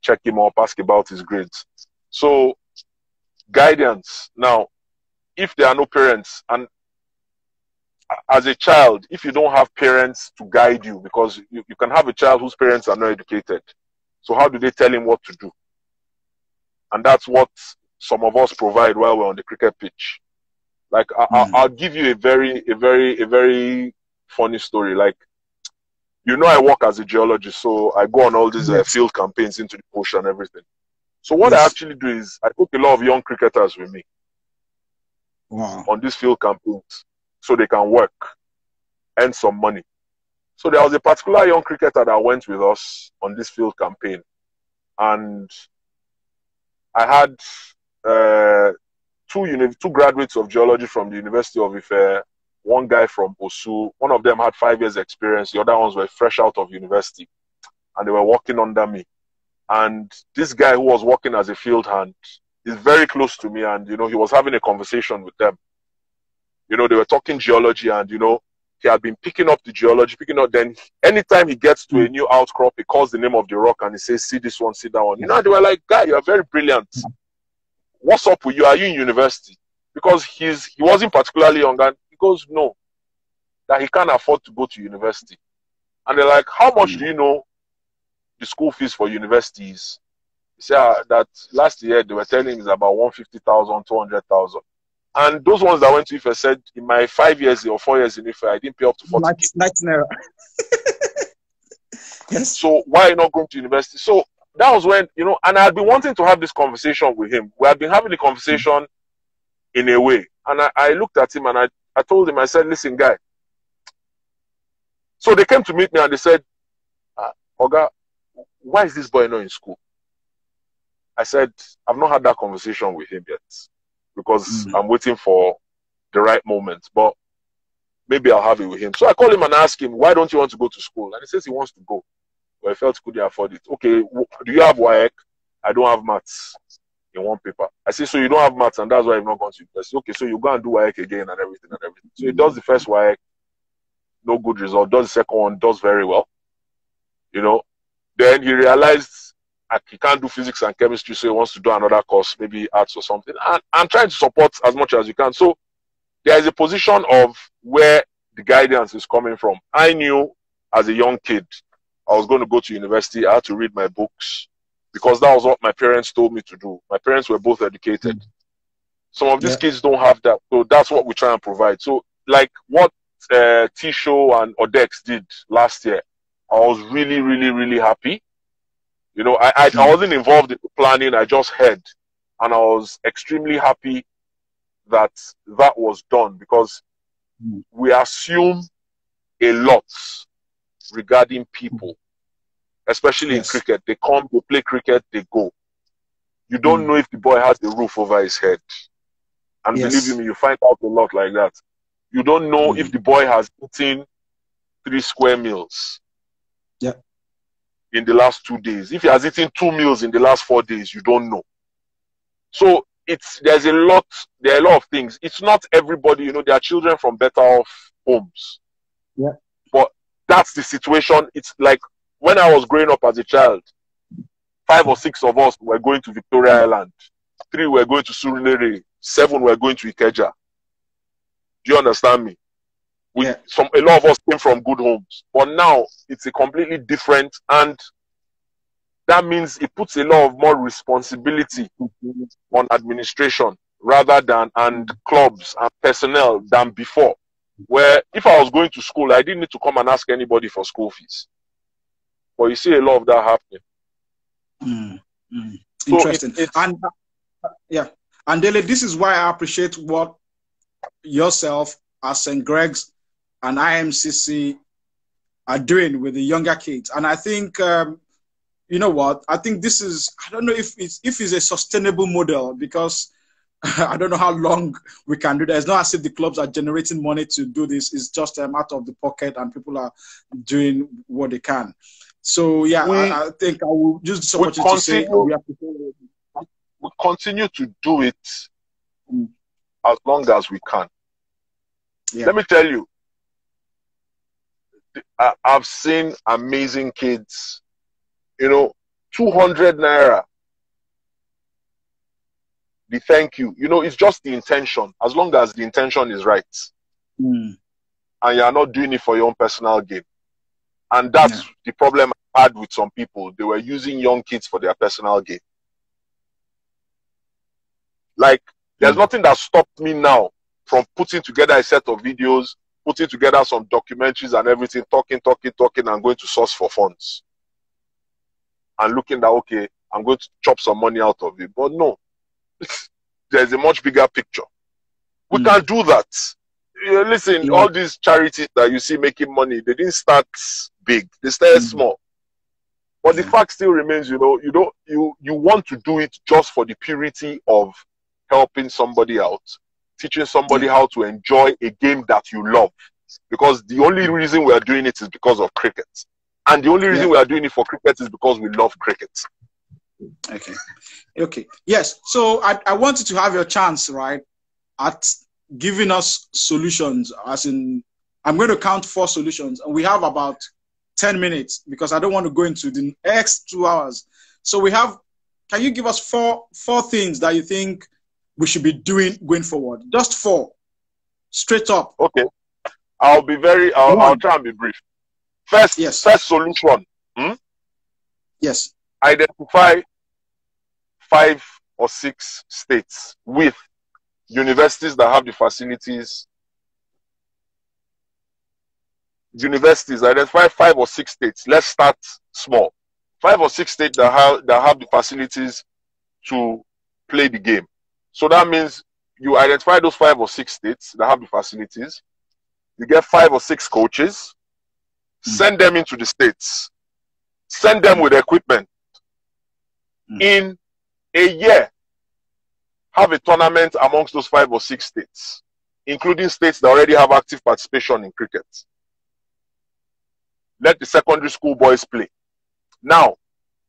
check him up, ask about his grades. So, guidance. Now, if there are no parents, and as a child, if you don't have parents to guide you, because you can have a child whose parents are not educated, so how do they tell him what to do? And that's what some of us provide while we're on the cricket pitch. Like, I'll give you a very funny story. Like, I work as a geologist, so I go on all these field campaigns into the bush and everything. So what I actually do is I took a lot of young cricketers with me on these field campaigns so they can work, earn some money. So there was a particular young cricketer that went with us on this field campaign, and I had two graduates of geology from the University of Ife, one guy from Osu. One of them had 5 years experience. The other ones were fresh out of university, and they were working under me. And this guy who was working as a field hand is very close to me, and, he was having a conversation with them. They were talking geology, and, he had been picking up the geology, then anytime he gets to a new outcrop, he calls the name of the rock and he says, see this one, see that one. They were like, guy, you are very brilliant. What's up with you? Are you in university? Because he wasn't particularly young, and he goes, no, that he can't afford to go to university. And they're like, how much do you know the school fees for universities? He said that last year they were telling him it's about 150,000, 200,000. And those ones that went to Ife said, in my 5 years or 4 years in Ife, I didn't pay up to 40K. Yes. So why not going to university? So that was when, and I had been wanting to have this conversation with him. We had been having the conversation in a way. And I looked at him and I told him, I said, listen, guy. So they came to meet me and they said, Oga, why is this boy not in school? I said, I've not had that conversation with him yet, because I'm waiting for the right moment, but maybe I'll have it with him. So I called him and asked him, why don't you want to go to school? And he says he wants to go. But he felt he couldn't afford it. Okay, do you have WAEC? I don't have maths in one paper. I say, so you don't have maths and that's why you've not gone to university. Okay, so you go and do WAEC again and everything. So he does the first WAEC, no good result. Does the second one, does very well. Then he realized he can't do physics and chemistry, so he wants to do another course, maybe arts or something. And I'm trying to support as much as you can. So there is a position of where the guidance is coming from. I knew as a young kid, I was going to go to university. I had to read my books because that was what my parents told me to do. My parents were both educated. Some of these kids don't have that. So that's what we try and provide. So like what T-Show and Odex did last year, I was really, really, really happy You know, I wasn't involved in the planning. I just heard, and I was extremely happy that that was done, because we assume a lot regarding people, especially in cricket. They come, they play cricket, they go. You don't know if the boy has the roof over his head. And believe me, you find out a lot like that. You don't know if the boy has eaten 3 square meals in the last 2 days. If he has eaten 2 meals in the last 4 days, you don't know. So there are a lot of things. It's not everybody, you know, there are children from better off homes. Yeah. But that's the situation. It's like when I was growing up as a child, 5 or 6 of us were going to Victoria Island. 3 were going to Surulere. 7 were going to Ikeja. Do you understand me? A lot of us came from good homes. But now it's a completely different, and that means it puts a lot of more responsibility on administration rather than, and clubs and personnel than before. Where if I was going to school, I didn't need to come and ask anybody for school fees. But you see a lot of that happening. Interesting. And Dele, this is why I appreciate what yourself as St. Greg's and IMCC are doing with the younger kids. And I think, you know what, I think this is, I don't know if it's a sustainable model, because I don't know how long we can do that. It's not as if the clubs are generating money to do this. It's just out of the pocket, and people are doing what they can. So, yeah, I think I will use this opportunity to say we continue to do it as long as we can. Let me tell you, I've seen amazing kids, you know, 200 naira. The thank you. You know, it's just the intention. As long as the intention is right. And you're not doing it for your own personal gain. And that's the problem I had with some people. They were using young kids for their personal gain. Like, there's nothing that stopped me now from putting together a set of videos, putting together some documentaries and everything, talking, and going to source for funds. And looking that, okay, I'm going to chop some money out of it. But no, there's a much bigger picture. We can do that. Listen, all these charities that you see making money, they didn't start big. They started small. But the fact still remains, you know, you want to do it just for the purity of helping somebody out, teaching somebody how to enjoy a game that you love. Because the only reason we are doing it is because of cricket. And the only reason we are doing it for cricket is because we love cricket. Okay. Yes. So I wanted to have your chance, right, at giving us solutions. As in, I'm going to count 4 solutions, and we have about 10 minutes because I don't want to go into the next 2 hours. So we have, can you give us four things that you think we should be doing going forward? Just 4, straight up. Okay. I'll try and be brief. First solution. Yes. Identify 5 or 6 states with universities that have the facilities. Identify 5 or 6 states. Let's start small. 5 or 6 states that have the facilities to play the game. So that means you identify those 5 or 6 states that have the facilities. You get 5 or 6 coaches. Send them into the states. Send them with equipment. In a year, have a tournament amongst those 5 or 6 states, including states that already have active participation in cricket. Let the secondary school boys play. Now,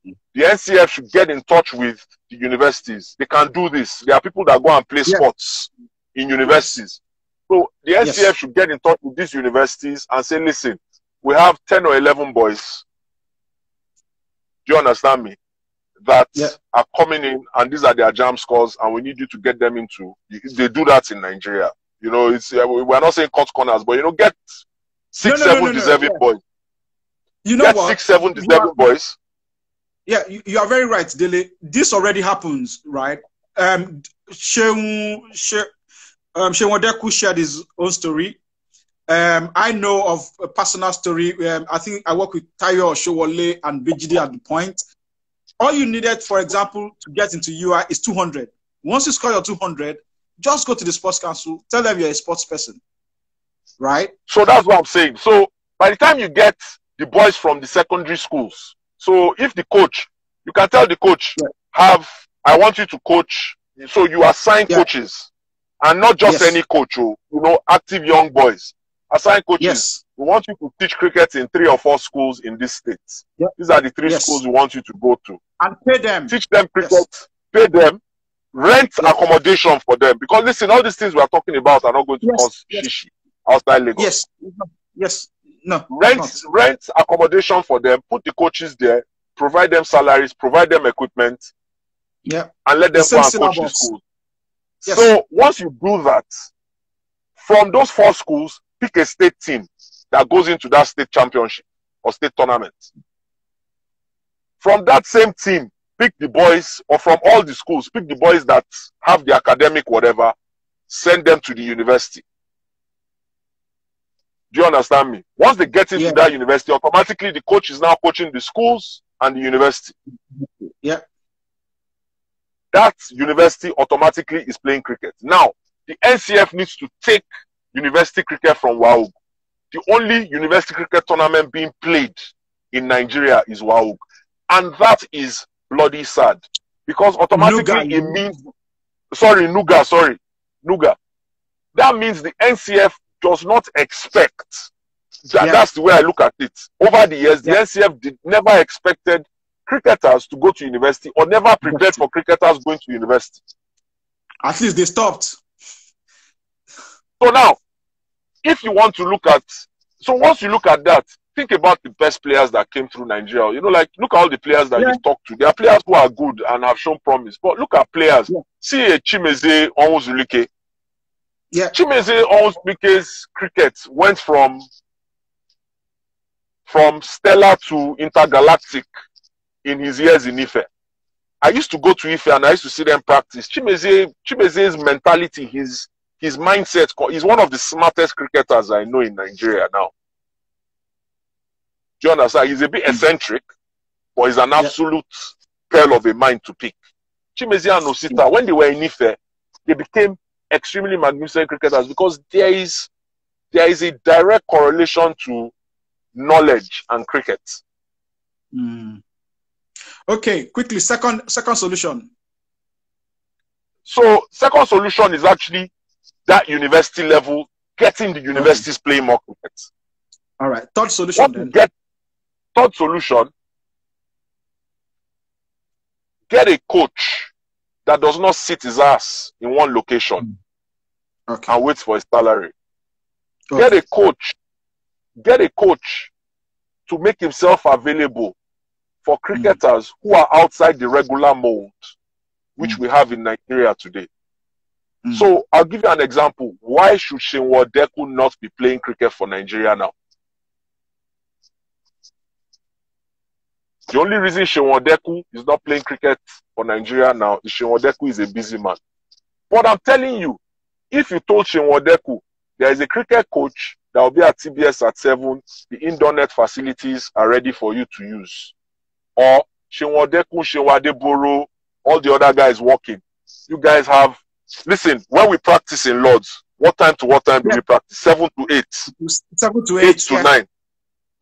the NCF should get in touch with the universities. They can do this. There are people that go and play sports in universities. So the NCF should get in touch with these universities and say, listen, we have 10 or 11 boys. Do you understand me? That are coming in, and these are their jam scores, and we need you to get them into. They do that in Nigeria. You know, it's we're not saying cut corners, but you know, get 6, 7 deserving boys. You know get what? 6, 7 deserving boys. Yeah, you are very right, Dele. This already happens, right? Shewan Odeku shared his own story. I know of a personal story. I think I work with Tayo Oshowole and BGD at the point. All you needed, for example, to get into UI is 200. Once you score your 200, just go to the sports council, tell them you're a sports person, right? So that's what I'm saying. So by the time you get the boys from the secondary schools, so if the coach, you can tell the coach, I want you to coach. So you assign coaches, and not just any coach, active young boys. Assign coaches. We want you to teach cricket in 3 or 4 schools in this state. These are the 3 schools we want you to go to. And pay them. Teach them cricket, pay them, rent accommodation for them. Because listen, all these things we are talking about are not going to cost shishi outside Lagos. Rent accommodation for them, put the coaches there, provide them salaries, provide them equipment, and let them go and coach the schools. So once you do that, from those 4 schools, pick a state team that goes into that state championship or state tournament. From that same team, pick the boys, or from all the schools, pick the boys that have the academic whatever, send them to the university. Do you understand me? Once they get into that university, automatically the coach is now coaching the schools and the university. That university automatically is playing cricket. Now, the NCF needs to take university cricket from WAUG. The only university cricket tournament being played in Nigeria is WAUG. And that is bloody sad. Because automatically it means... Nuga. That means the NCF does not expect... That's the way I look at it. Over the years, the NCF never expected cricketers to go to university, or never prepared for cricketers going to university. At least they stopped. So now, if you want to look at, so once you look at that, think about the best players that came through Nigeria. You know, like, look at all the players that you've talked to. There are players who are good and have shown promise. But look at players. See a Chimeze Onwuzulike. Chimeze Onwuzulike's cricket went from stellar to intergalactic in his years in Ife. I used to go to Ife and I used to see them practice. Chimeze's mentality, his mindset, he's one of the smartest cricketers I know in Nigeria now. Do you understand? He's a bit eccentric, but he's an absolute pearl of a mind to pick. Chimeze and Osita, when they were in Ife, they became extremely magnificent cricketers because there is a direct correlation to knowledge and cricket. Okay, quickly, second solution. So second solution is actually that university level, getting the universities playing more cricket. All right. Third solution then. Third solution, get a coach that does not sit his ass in one location and wait for his salary. Get a coach to make himself available for cricketers who are outside the regular mold, which we have in Nigeria today. So I'll give you an example. Why should Shenwo Deku not be playing cricket for Nigeria now? The only reason Shenwo Deku is not playing cricket for Nigeria now is Shenwo Deku is a busy man. But I'm telling you, if you told Shenwo Deku there is a cricket coach that will be at TBS at 7, the indoor net facilities are ready for you to use. Or Shenwo Deku, Shenwo Adeboro, all the other guys working. You guys have... Listen, when we practice in Lords, what time to what time do we practice? 7 to 8. 7 to 8. 8 to 9.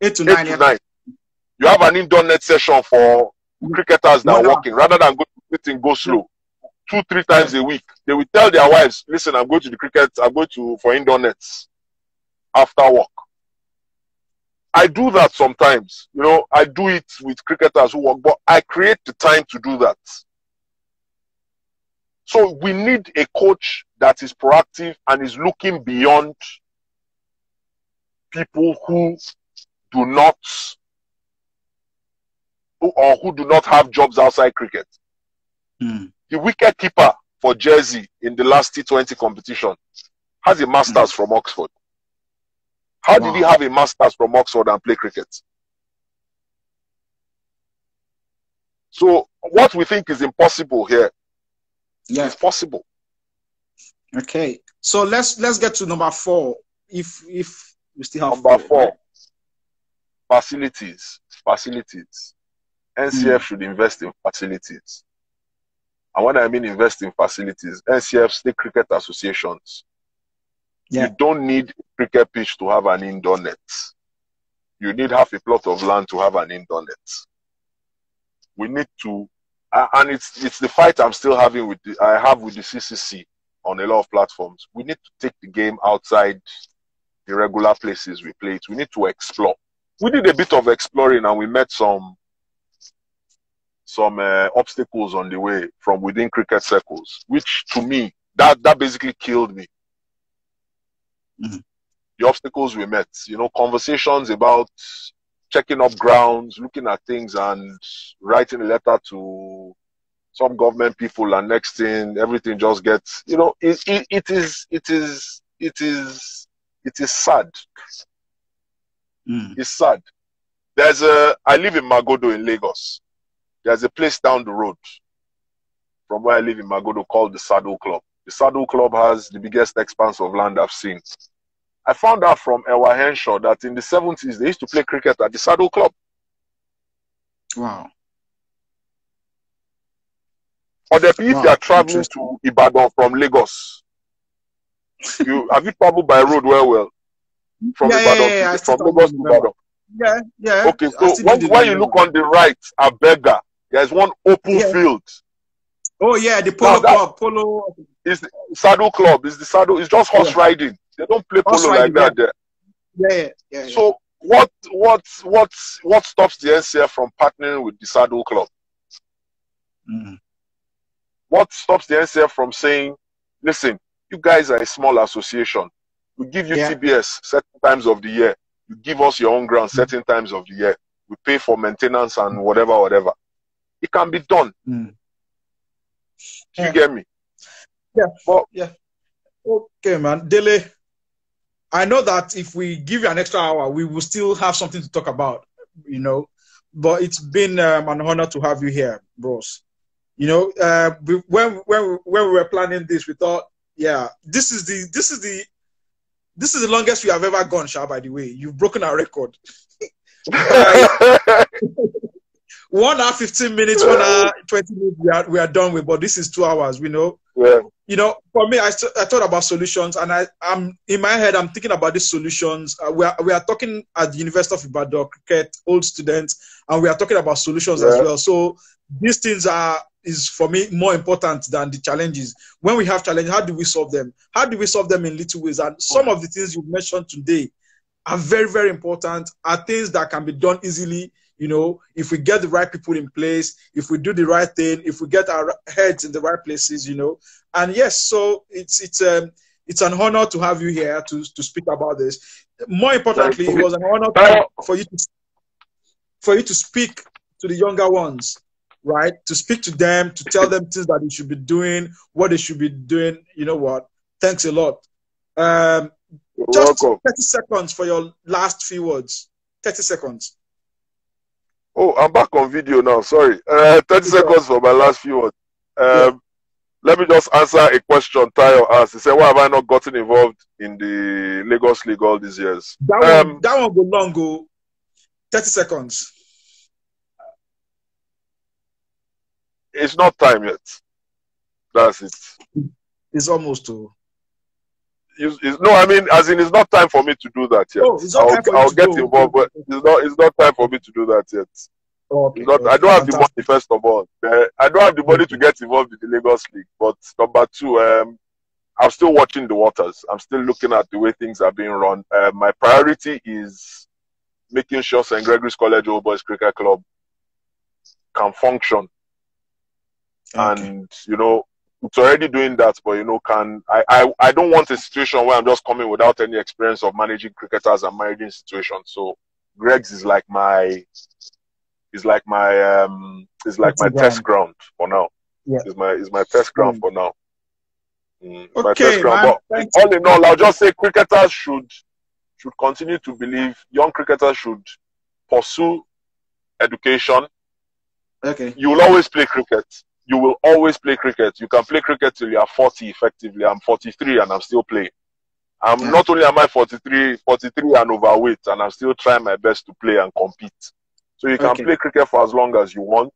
8 to 9. 9. You have an indoor net session for cricketers that are working. Rather than go to sit and go slow, 2-3 times a week, they will tell their wives, listen, I'm going to the cricket, I'm going for indoor nets after work. I do that sometimes. You know, I do it with cricketers who work, but I create the time to do that. So we need a coach that is proactive and is looking beyond people who do not have jobs outside cricket. The wicket keeper for Jersey in the last T20 competition has a master's from Oxford. How did he have a master's from Oxford and play cricket? So what we think is impossible here is possible. Okay. So let's get to number 4. If we still have number 4, facilities. NCF should invest in facilities. And when I mean invest in facilities, NCF, state cricket associations, you don't need a cricket pitch to have an indoor net. You need half a plot of land to have an indoor net. We need to, and it's the fight I'm still having with the CCC on a lot of platforms. We need to take the game outside the regular places we play it. We need to explore. We did a bit of exploring and we met some obstacles on the way from within cricket circles, which to me, that basically killed me. Mm-hmm. The obstacles we met, conversations about checking up grounds, looking at things and writing a letter to some government people, and next thing, everything just gets, it is sad. Mm. It's sad. I live in Magodo in Lagos. There's a place down the road from where I live in Magodo called the Saddle Club. The Saddle Club has the biggest expanse of land I've seen. I found out from Ewa Henshaw that in the 70s, they used to play cricket at the Saddle Club. Wow. Odepii, if you are traveling to Ibadan from Lagos, have you traveled by road well? From Ibadan, from Lagos to Ibadan? Yeah. Okay, so when you look on the right, Abega, there's one open field. Oh yeah, the Polo Club. Polo is the Saddle Club. It's just horse riding. They don't play polo like that there. Yeah. So what stops the NCF from partnering with the Saddle Club? Mm-hmm. What stops the NCF from saying, listen, you guys are a small association. We give you TBS certain times of the year. You give us your own ground certain times of the year. We pay for maintenance and whatever. It can be done. Mm. You get me? Yeah. But, okay, man. Dele, I know that if we give you an extra hour, we will still have something to talk about, But it's been an honor to have you here, bros. When we were planning this, we thought, this is the longest we have ever gone, Sha, by the way. You've broken our record. 1 hour 15 minutes, 1 hour 20 minutes we are done with, but this is 2 hours, Yeah. For me, I thought about solutions, and I'm in my head, I'm thinking about these solutions. We are talking at the University of Ibadan cricket, old students, and we are talking about solutions as well. So these things is for me more important than the challenges. When we have challenges, how do we solve them? How do we solve them in little ways? And some of the things you mentioned today are very, very important, are things that can be done easily, if we get the right people in place, if we do the right thing, if we get our heads in the right places, And yes, so it's an honor to have you here to speak about this. More importantly, it was an honor for you to speak to the younger ones, right? To speak to them, to tell them things that they should be doing, what they should be doing. You know what? Thanks a lot. Just 30 seconds for your last few words. 30 seconds. Oh, I'm back on video now. Sorry. 30 seconds for my last few words. Let me just answer a question Tayo asked. He said, why have I not gotten involved in the Lagos League all these years? That one go long, go. 30 seconds. It's not time yet. That's it. It's almost to. No, I mean, as in, it's not time for me to do that yet. I'll get involved, but it's not time for me to do that yet. I don't have the money, first of all. I don't have the money to get involved in the Lagos League. But number two, I'm still watching the waters. I'm still looking at the way things are being run. My priority is making sure St. Gregory's College Old Boys Cricket Club can function. Okay. And, it's already doing that, but I don't want a situation where I'm just coming without any experience of managing cricketers and managing situations. So Greg's is like my test ground for now. Yeah. Is my test ground for now. Okay, my test ground. But all in all, I'll just say cricketers should continue to believe. Young cricketers should pursue education. Okay. You will always play cricket. You will always play cricket. You can play cricket till you are 40 effectively. I'm 43 and I'm still playing. Not only am I 43 and overweight, and I'm still trying my best to play and compete. So you can play cricket for as long as you want,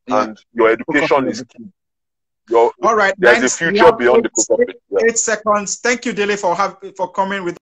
and your education is key. All right, there's a future beyond the cricket pitch. 8 seconds. Thank you, Dele, for coming with